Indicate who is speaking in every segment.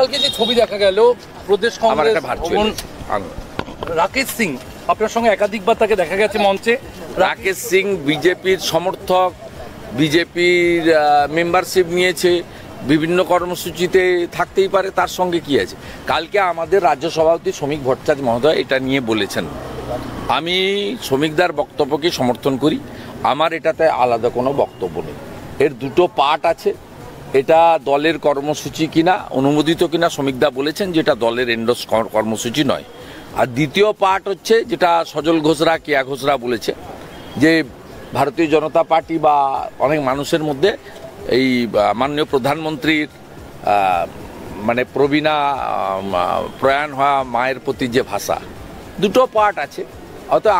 Speaker 1: গতকালকে যে ছবি দেখা গেল প্রদেশ কংগ্রেস রাকেশ সিং, আপনার সঙ্গে একাধিকবার তাকে দেখা গেছে মঞ্চে।
Speaker 2: রাকেশ সিং বিজেপির সমর্থক, বিজেপির মেম্বারশিপ নিয়েছে, বিভিন্ন কর্মসূচিতে থাকতেই পারে, তার সঙ্গে কি আছে। কালকে আমাদের রাজ্য সভাপতি শ্রমিক ভট্টাচার্য মহোদয় এটা নিয়ে বলেছেন। আমি শ্রমিকদার বক্তব্যকে সমর্থন করি, আমার এটাতে আলাদা কোনো বক্তব্য নেই। এর দুটো পার্ট আছে, এটা দলের কর্মসূচি কিনা, অনুমোদিত কিনা শ্রমিকদা বলেছেন যেটা দলের এন্ডোর্স কর্মসূচি নয়। আর দ্বিতীয় পার্ট হচ্ছে যেটা সজল ঘোষরা, কেয়া ঘোষরা বলেছে যে ভারতীয় জনতা পার্টি বা অনেক মানুষের মধ্যে এই মাননীয় প্রধানমন্ত্রীর মানে প্রবীণা প্রয়াণ হওয়া মায়ের প্রতি যে ভাষা, দুটো পার্ট আছে। অতএব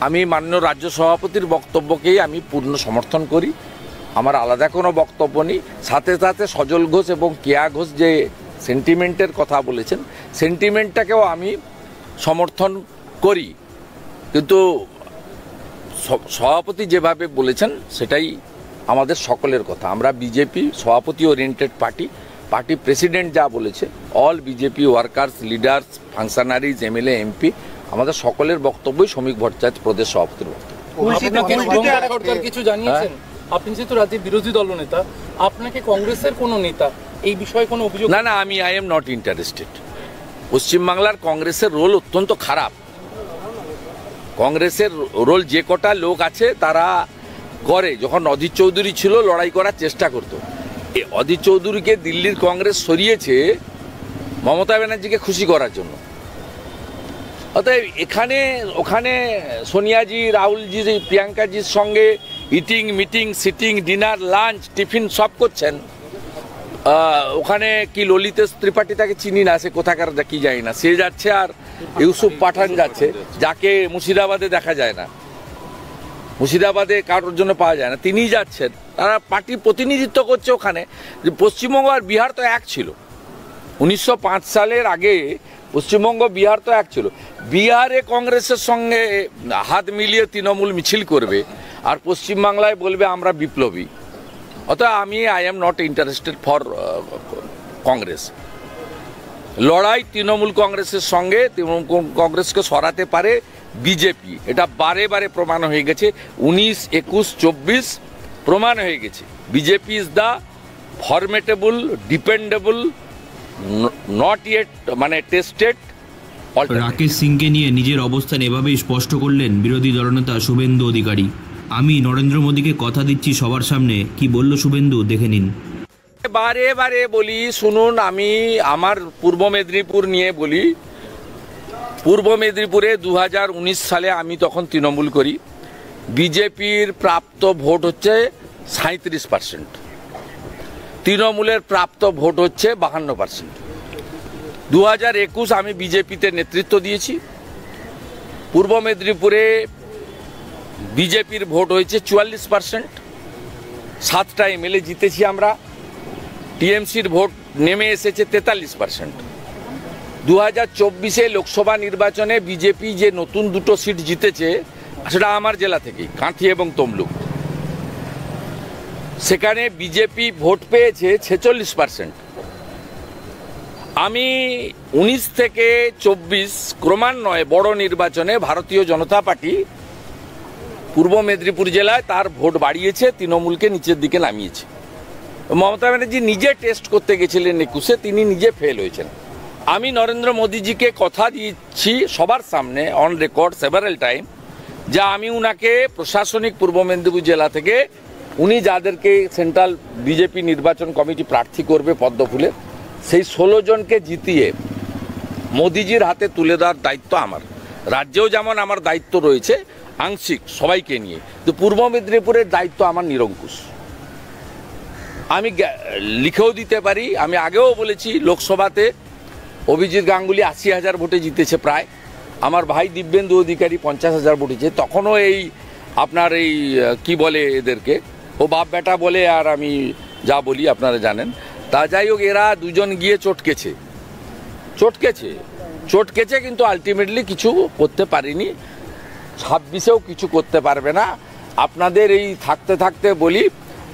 Speaker 2: আমি মাননীয় রাজ্য সভাপতির বক্তব্যকেই আমি পূর্ণ সমর্থন করি, আমার আলাদা কোনো বক্তব্য নেই। সাথে সাথে সজল ঘোষ এবং কেয়া ঘোষ যে সেন্টিমেন্টের কথা বলেছেন, সেন্টিমেন্টটাকেও আমি সমর্থন করি, কিন্তু সভাপতি যেভাবে বলেছেন সেটাই আমাদের সকলের কথা। আমরা বিজেপি সভাপতি ওরিয়েন্টেড পার্টি প্রেসিডেন্ট যা বলেছে, all BJP workers, leaders, functionaries, MLA, MP, আমাদের সকলের বক্তব্যই শ্রমিক ভট্টাচার্য প্রদেশ সভাপতির বক্তব্য।
Speaker 1: কিছু জানিয়েছেন আপনি যেহেতু রাজ্যের বিরোধী দলনেতা, আপনাকে কংগ্রেসের কোনো নেতা এই বিষয়ে কোনো অভিযোগ?
Speaker 2: না, আমি আই এম নট ইন্টারেস্টেড। পশ্চিমবাংলার কংগ্রেসের রোল অত্যন্ত খারাপ। কংগ্রেসের রোল যে কটা লোক আছে তারা করে, যখন অধীর চৌধুরী ছিল লড়াই করার চেষ্টা করতো। অধীর চৌধুরীকে দিল্লির কংগ্রেস সরিয়েছে মমতা ব্যানার্জিকে খুশি করার জন্য। অতএব ওখানে সোনিয়াজি, রাহুলজি, প্রিয়াঙ্কাজির সঙ্গে eating, meeting, sitting, dinner, lunch, tiffin সব করছেন। ওখানে কি ললিতেশ ত্রিপাঠী, তাকে চিনি না, সে কোথাকার কি যায় না, সে যাচ্ছে, আর ইউসুফ পাঠান যাচ্ছে, যাকে মুর্শিদাবাদে দেখা যায় না, মুর্শিদাবাদে কারোর জন্য পাওয়া যায় না, তিনিই যাচ্ছেন। তারা পার্টি প্রতিনিধিত্ব করছে ওখানে। পশ্চিমবঙ্গ আর বিহার তো এক ছিল 1905 সালের আগে, পশ্চিমবঙ্গ বিহার তো এক ছিল। বিহারে কংগ্রেসের সঙ্গে হাত মিলিয়ে তৃণমূল মিছিল করবে, আর পশ্চিমবাংলায় বলবে আমরা বিপ্লবী। অতএব I am not interested for Congress. লড়াই তৃণমূল কংগ্রেসের সঙ্গে, তৃণমূল কংগ্রেসকে সরাতে পারে বিজেপি, এটা বারে বারে প্রমাণ হয়ে গেছে। 19, 21, 24 প্রমাণ হয়ে গেছে। BJP is the ফরমেটেবল, dependable, not yet মানে টেস্টেড।
Speaker 3: রাকেশ সিংকে নিয়ে নিজের অবস্থান এভাবেই স্পষ্ট করলেন বিরোধী দলনেতা শুভেন্দু অধিকারী। আমি নরেন্দ্র মোদীকে কথা দিচ্ছি সবার সামনে, কি বলল শুভেন্দু, দেখে নিন।
Speaker 2: বারে বারে বলি, শুনুন, আমি আমার পূর্ব মেদিনীপুর নিয়ে বলি। পূর্ব মেদিনীপুরে 2019 সালে আমি তখন তৃণমূল করি, বিজেপির প্রাপ্ত ভোট হচ্ছে 37%, তৃণমূলের প্রাপ্ত ভোট হচ্ছে 52%। 2021 আমি বিজেপিতে নেতৃত্ব দিয়েছি। পূর্ব মেদিনীপুরে বিজেপির ভোট হয়েছে 44%, 7টা এমএলএ জিতেছি আমরা। টিএমসির ভোট নেমে এসেছে 43%। 2024 লোকসভা নির্বাচনে বিজেপি যে নতুন দুটো সিট জিতেছে, সেটা আমার জেলা থেকেই, কাঁথি এবং তমলুক, সেখানে বিজেপি ভোট পেয়েছে 46%। আমি 19 থেকে 24 ক্রমান্বয়ে বড় নির্বাচনে ভারতীয় জনতা পার্টি পূর্ব মেদিনীপুর জেলায় তার ভোট বাড়িয়েছে, তৃণমূলকে নিচের দিকে নামিয়েছে। মমতা ব্যানার্জি নিজে টেস্ট করতে গেছিলেন 21-এ, তিনি নিজে ফেল হয়েছেন। আমি নরেন্দ্র মোদীজিকে কথা দিচ্ছি সবার সামনে, অন রেকর্ড সেভারাল টাইম, যা আমি উনাকে প্রশাসনিক পূর্ব মেদিনীপুর জেলা থেকে উনি যাদেরকে সেন্ট্রাল বিজেপি নির্বাচন কমিটি প্রার্থী করবে পদ্মফুলে, সেই 16 জনকে জিতিয়ে মোদিজির হাতে তুলে দেওয়ার দায়িত্ব আমার। রাজ্যেও যেমন আমার দায়িত্ব রয়েছে আংশিক সবাইকে নিয়ে, তো পূর্ব মেদিনীপুরের দায়িত্ব আমার নিরঙ্কুশ। আমি লিখেও দিতে পারি, আমি আগেও বলেছি, লোকসভাতে অভিজিৎ গাঙ্গুলি 80,000 ভোটে জিতেছে প্রায়, আমার ভাই দিব্যেন্দু অধিকারী 50,000 ভোটে জিতেছে। তখনও এই আপনার এই কি বলে এদেরকে, ও বাপ বেটা বলে, আর আমি যা বলি আপনারা জানেন। তা যাই হোক, এরা দুজন গিয়ে চটকেছে, কিন্তু আলটিমেটলি কিছু করতে পারিনি। 26-এও কিছু করতে পারবে না। আপনাদের এই থাকতে থাকতে বলি,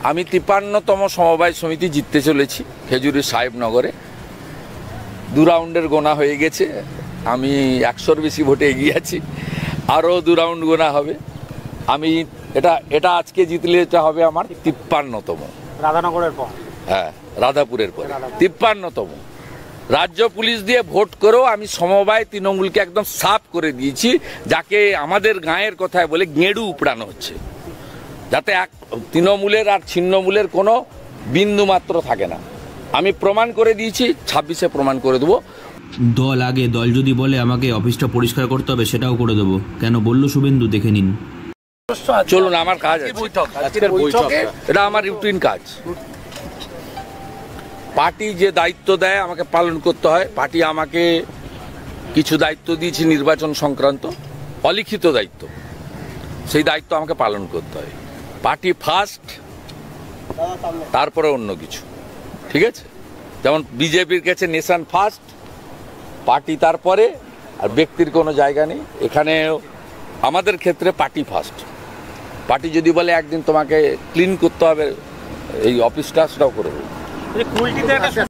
Speaker 2: আমি 53তম সমবায় সমিতি জিততে চলেছি খেজুরি সাহেবনগরে। 2 রাউন্ডের গোনা হয়ে গেছে, আমি 100-র বেশি ভোটে এগিয়ে আছি, আরও 2 রাউন্ড গোনা হবে। আমি এটা আজকে জিতলে এটা হবে আমার 53তম।
Speaker 4: রাধানগরের পর,
Speaker 2: হ্যাঁ, রাধাপুরের পরে 53তম। রাজ্য পুলিশ দিয়ে ভোট করেও আমি সমবায় তৃণমূলকে একদম সাফ করে দিয়েছি, যাকে আমাদের গাঁয়ের কথায় বলে গেঁড়ু উপড়ানো হচ্ছে, যাতে তৃণমূলের আর ছিন্নমূলের কোনো বিন্দু মাত্র থাকে না। আমি প্রমাণ করে দিয়েছি, 26-এ প্রমাণ করে দেবো।
Speaker 3: দল আগে, দল যদি বলে আমাকে অফিসটা পরিষ্কার করতে হবে সেটাও করে দেবো। কেন বলল শুভেন্দু, দেখে নিন।
Speaker 2: চলুন, আমার কাজ আছে,
Speaker 1: আজকের বৈঠকে
Speaker 2: এটা আমার রুটিন কাজ। পার্টি যে দায়িত্ব দেয় আমাকে পালন করতে হয়। পার্টি আমাকে কিছু দায়িত্ব দিয়েছে নির্বাচন সংক্রান্ত, অলিখিত দায়িত্ব, সেই দায়িত্ব আমাকে পালন করতে হয়। পার্টি ফার্স্ট, তারপরে অন্য কিছু, ঠিক আছে? যেমন বিজেপির কাছে নেশন ফার্স্ট, পার্টি তারপরে, আর ব্যক্তির কোনো জায়গা নেই এখানে। আমাদের ক্ষেত্রে পার্টি ফার্স্ট। পার্টি যদি বলে একদিন তোমাকে ক্লিন করতে হবে এই অফিসটা, সেটাও করে দেবো।
Speaker 4: কুলটিতে একটা